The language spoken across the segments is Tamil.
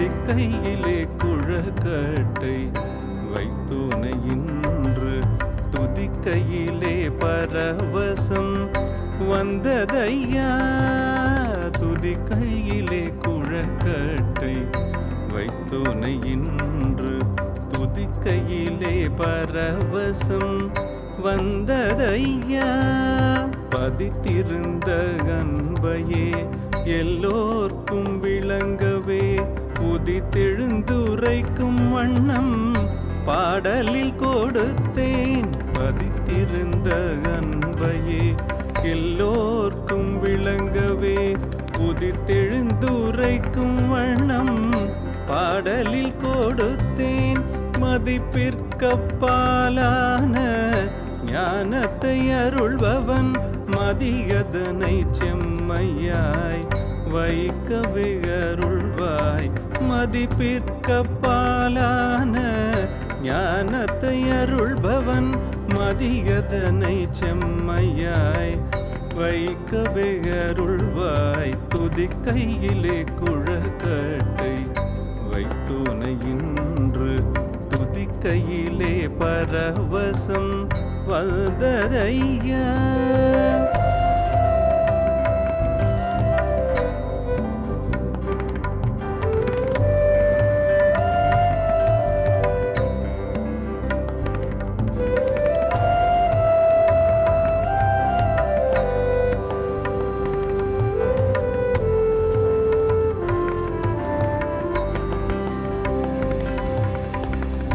துதிக்கையிலே குழக்கட்டை வைத்தோனை இன்று துதிக்கையிலே பரவசம் வந்ததையா. துதிக்கையிலே குழக்கட்டை வைத்தோனை இன்று துதிக்கையிலே பரவசம் வந்ததையா. பதித்திருந்த அன்பையே எல்லோர்க்கும் விளங்கவே உதித்தெழுந்துரைக்கும் வண்ணம் பாடலில் கொடுத்தேன். பதித்திருந்த அன்பையே எல்லோர்க்கும் விளங்கவே உதித்தெழுந்துரைக்கும் வண்ணம் பாடலில் கொடுத்தேன். மதிப்பிற்கப்பாலான ஞானத்தை அருள்பவன் மதியதனை செம்மையாய் வைக்கவே அருள்வாய். மதிப்பிற்கப்பாலான ஞானத்தை அருள்பவன் மதியதனை செம்மையாய் வைக்கவே அருள்வாய். துதிக்கையிலே குழக்கட்டை வைத்தோனை இன்று துதிக்கையிலே பரவசம் வந்ததையா.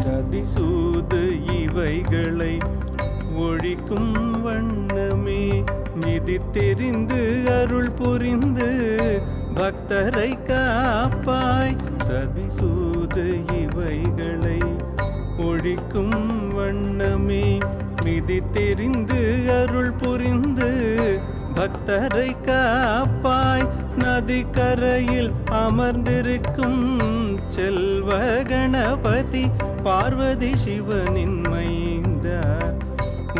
சதிசூது இவைகளை ஒழிக்கும் வண்ணமே நிதி தெரிந்து அருள் புரிந்து பக்தரை காப்பாய். சதிசூது இவைகளை ஒழிக்கும் வண்ணமே நிதி தெரிந்து அருள் புரிந்து பக்தரை காப்பாய். நதிக்கரையில் அமர்ந்திருக்கும் செல்வ கணபதி பார்வதி சிவனின் மைந்தா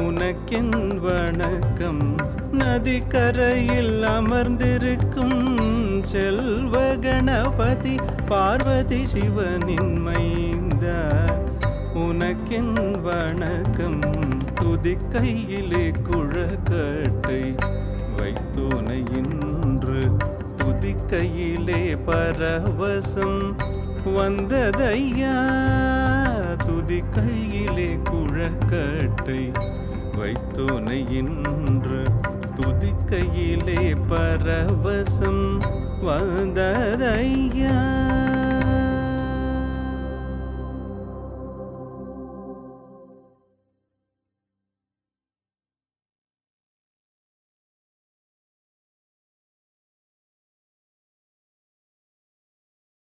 உனக்கென் வணக்கம். நதிக்கரையில் அமர்ந்திருக்கும் செல்வ கணபதி பார்வதி சிவனின் மைந்தா உனக்கென் வணக்கம். துதிக்கையிலே குழக்கட்டை வைத்தோனை இன்று துதிக்கையிலே பரவசம் வந்ததையா. துதிக்கையிலே குழக்கட்டை வைத்தோனை இன்று துதிக்கையிலே பரவசம் வந்ததையா.